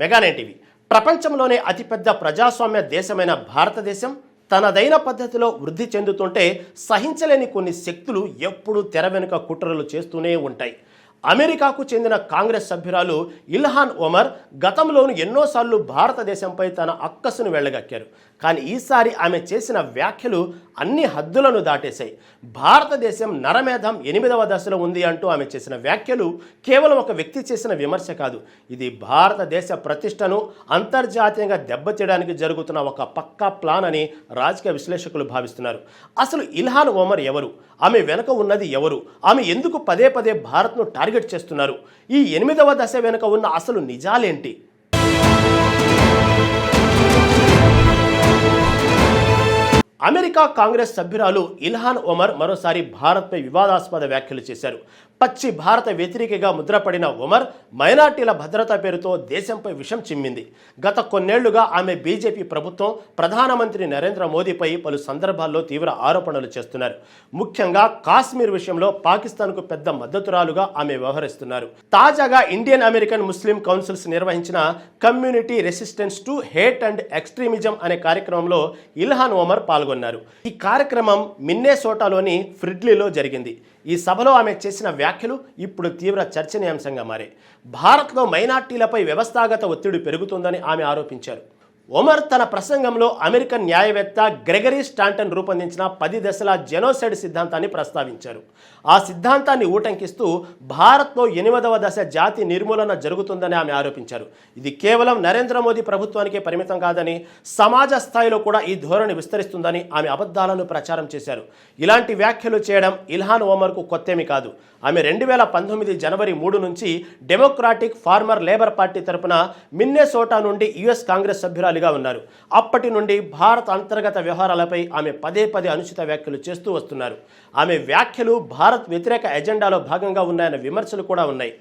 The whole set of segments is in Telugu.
మెగానైన్ టీవీ ప్రపంచంలోనే అతిపెద్ద ప్రజాస్వామ్య దేశమైన భారతదేశం తనదైన పద్ధతిలో వృద్ధి చెందుతుంటే సహించలేని కొన్ని శక్తులు ఎప్పుడూ తెర వెనుక కుట్రలు చేస్తూనే ఉంటాయి. అమెరికాకు చెందిన కాంగ్రెస్ సభ్యురాలు ఇల్హాన్ ఒమర్ గతంలోనూ ఎన్నోసార్లు భారతదేశంపై తన అక్కసును వెళ్ళగక్కారు. కానీ ఈసారి ఆమె చేసిన వ్యాఖ్యలు అన్ని హద్దులను దాటేశాయి. భారతదేశం నరమేధం 8వ దశలో ఉంది అంటూ ఆమె చేసిన వ్యాఖ్యలు కేవలం ఒక వ్యక్తి చేసిన విమర్శ కాదు. ఇది భారతదేశ ప్రతిష్టను అంతర్జాతీయంగా దెబ్బతీయడానికి జరుగుతున్న ఒక పక్కా ప్లాన్ అని రాజకీయ విశ్లేషకులు భావిస్తున్నారు. అసలు ఇల్హాన్ ఒమర్ ఎవరు? ఆమె వెనుక ఉన్నది ఎవరు? ఆమె ఎందుకు పదే పదే భారత్ను టార్గెట్ చేస్తున్నారు? ఈ 8వ దశ వెనుక ఉన్న అసలు నిజాలేంటి? అమెరికా కాంగ్రెస్ సభ్యురాలు ఇల్హాన్ ఒమర్ మరోసారి భారత్పై వివాదాస్పద వ్యాఖ్యలు చేశారు. పచ్చి భారత వ్యతిరేకిగా ముద్రపడిన ఒమర్ మైనార్టీల భద్రత పేరుతో దేశంపై విషం చిమ్మింది. గత కొన్నేళ్లుగా ఆమె బీజేపీ ప్రభుత్వం, ప్రధానమంత్రి నరేంద్ర మోదీపై పలు సందర్భాల్లో తీవ్ర ఆరోపణలు చేస్తున్నారు. ముఖ్యంగా కాశ్మీర్ విషయంలో పాకిస్తాన్కు పెద్ద మద్దతురాలుగా ఆమె వ్యవహరిస్తున్నారు. తాజాగా ఇండియన్ అమెరికన్ ముస్లిం కౌన్సిల్స్ నిర్వహించిన community resistance to hate and extremism అనే కార్యక్రమంలో ఇల్హాన్ ఒమర్ పాల్గొన్నారు. ఈ కార్యక్రమం మిన్నెసోటాలోని ఫ్రిడ్లీలో జరిగింది. ఈ సభలో ఆమె చేసిన వ్యాఖ్యలు ఇప్పుడు తీవ్ర చర్చనీయాంశంగా మారాయి. భారత్లో మైనార్టీలపై వ్యవస్థాగత ఒత్తిడి పెరుగుతుందని ఆమె ఆరోపించారు. ఒమర్ తన ప్రసంగంలో అమెరికన్ న్యాయవేత్త గ్రెగరీ స్టాంటన్ రూపొందించిన 10 దశల జెనోసైడ్ సిద్ధాంతాన్ని ప్రస్తావించారు. ఆ సిద్ధాంతాన్ని ఊటంకిస్తూ భారత్లో 8వ దశ జాతి నిర్మూలన జరుగుతుందని ఆమె ఆరోపించారు. ఇది కేవలం నరేంద్ర మోదీ ప్రభుత్వానికే పరిమితం కాదని, సమాజ స్థాయిలో కూడా ఈ ధోరణి విస్తరిస్తుందని ఆమె అబద్ధాలను ప్రచారం చేశారు. ఇలాంటి వ్యాఖ్యలు చేయడం ఇల్హాన్ ఒమర్కు కొత్తేమీ కాదు. ఆమె 2019 జనవరి 3 నుంచి డెమోక్రాటిక్ ఫార్మర్ లేబర్ పార్టీ తరపున మిన్నెసోటా నుండి యుఎస్ కాంగ్రెస్ సభ్యురాలిగా ఉన్నారు. అప్పటి నుండి భారత అంతర్గత వ్యవహారాలపై ఆమె పదే పదే అనుచిత వ్యాఖ్యలు చేస్తూ వస్తున్నారు. ఆమె వ్యాఖ్యలు భారత్ వ్యతిరేక ఎజెండాలో భాగంగా ఉన్నాయన్న విమర్శలు కూడా ఉన్నాయి.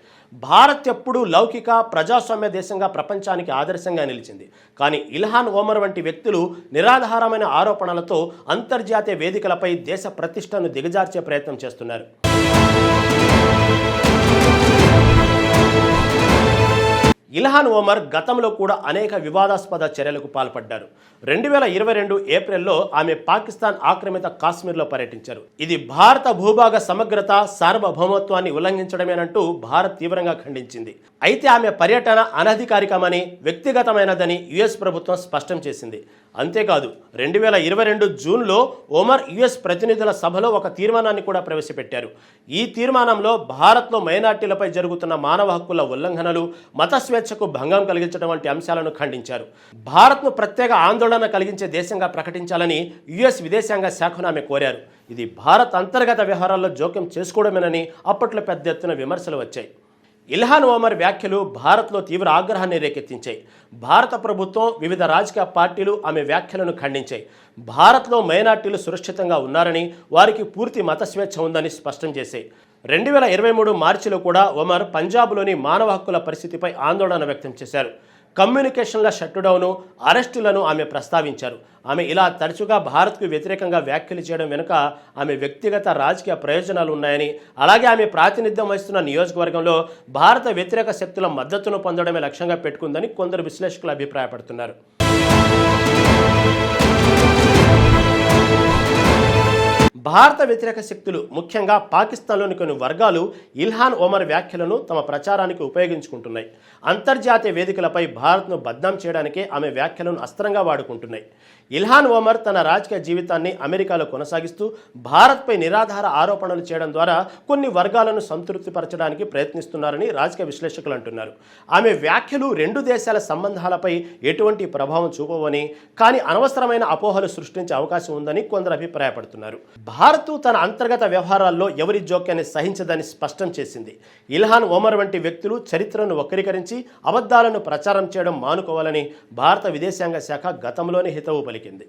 భారత్ ఎప్పుడూ లౌకిక ప్రజాస్వామ్య దేశంగా ప్రపంచానికి ఆదర్శంగా నిలిచింది. కానీ ఇల్హాన్ ఒమర్ వంటి వ్యక్తులు నిరాధారమైన ఆరోపణలతో అంతర్జాతీయ వేదికలపై దేశ ప్రతిష్టను దిగజార్చే ప్రయత్నం చేస్తున్నారు. ఇల్హాన్ ఒమర్ గతంలో కూడా అనేక వివాదాస్పద చర్యలకు పాల్పడ్డారు. 2022 ఏప్రిల్లో ఆమె పాకిస్తాన్ ఆక్రమిత కాశ్మీర్లో పర్యటించారు. ఇది భారత భూభాగ సమగ్రత, సార్వభౌమత్వాన్ని ఉల్లంఘించడమేనంటూ భారత్ తీవ్రంగా ఖండించింది. అయితే ఆమె పర్యటన అనధికారికమని, వ్యక్తిగతమైనదని యుఎస్ ప్రభుత్వం స్పష్టం చేసింది. అంతేకాదు 2022 జూన్లో ఒమర్ యుఎస్ ప్రతినిధుల సభలో ఒక తీర్మానాన్ని కూడా ప్రవేశపెట్టారు. ఈ తీర్మానంలో భారత్లో మైనార్టీలపై జరుగుతున్న మానవ హక్కుల ఉల్లంఘనలు, మత స్వేచ్ఛకు భంగం కలిగించడం వంటి అంశాలను ఖండించారు. భారత్ను ప్రత్యేక ఆందోళన కలిగించే దేశంగా ప్రకటించాలని యుఎస్ విదేశాంగ శాఖను ఆమె కోరారు. ఇది భారత్ అంతర్గత వ్యవహారాల్లో జోక్యం చేసుకోవడమేనని అప్పట్లో పెద్ద ఎత్తున విమర్శలు వచ్చాయి. ఇల్హాన్ ఒమర్ వ్యాఖ్యలు భారత్లో తీవ్ర ఆగ్రహాన్ని రేకెత్తించాయి. భారత ప్రభుత్వం, వివిధ రాజకీయ పార్టీలు ఆమె వ్యాఖ్యలను ఖండించాయి. భారత్లో మైనార్టీలు సురక్షితంగా ఉన్నారని, వారికి పూర్తి మత స్వేచ్ఛ ఉందని స్పష్టం చేశాయి. 2023 మార్చిలో కూడా ఒమర్ పంజాబ్లోని మానవ హక్కుల పరిస్థితిపై ఆందోళన వ్యక్తం చేశారు. కమ్యూనికేషన్ల షట్డౌను, అరెస్టులను ఆమె ప్రస్తావించారు. ఆమె ఇలా తరచుగా భారత్కు వ్యతిరేకంగా వ్యాఖ్యలు చేయడం వెనుక ఆమె వ్యక్తిగత రాజకీయ ప్రయోజనాలు ఉన్నాయని, అలాగే ఆమె ప్రాతినిధ్యం వహిస్తున్న నియోజకవర్గంలో భారత వ్యతిరేక శక్తుల మద్దతును పొందడమే లక్ష్యంగా పెట్టుకుందని కొందరు విశ్లేషకులు అభిప్రాయపడుతున్నారు. భారత వ్యతిరేక శక్తులు, ముఖ్యంగా పాకిస్తాన్లోని కొన్ని వర్గాలు ఇల్హాన్ ఒమర్ వ్యాఖ్యలను తమ ప్రచారానికి ఉపయోగించుకుంటున్నాయి. అంతర్జాతీయ వేదికలపై భారత్ను బద్నాం చేయడానికే ఆమె వ్యాఖ్యలను అస్త్రంగా వాడుకుంటున్నాయి. ఇల్హాన్ ఒమర్ తన రాజకీయ జీవితాన్ని అమెరికాలో కొనసాగిస్తూ భారత్పై నిరాధార ఆరోపణలు చేయడం ద్వారా కొన్ని వర్గాలను సంతృప్తిపరచడానికి ప్రయత్నిస్తున్నారని రాజకీయ విశ్లేషకులు అంటున్నారు. ఆమె వ్యాఖ్యలు 2 దేశాల సంబంధాలపై ఎటువంటి ప్రభావం చూపవని, కానీ అనవసరమైన అపోహలు సృష్టించే అవకాశం ఉందని కొందరు అభిప్రాయపడుతున్నారు. భారత్ తన అంతర్గత వ్యవహారాల్లో ఎవరి జోక్యాన్ని సహించదని స్పష్టం చేసింది. ఇల్హాన్ ఒమర్ వంటి వ్యక్తులు చరిత్రను వక్రీకరించి అబద్ధాలను ప్రచారం చేయడం మానుకోవాలని భారత విదేశాంగ శాఖ గతంలోనే హితవు పలికింది.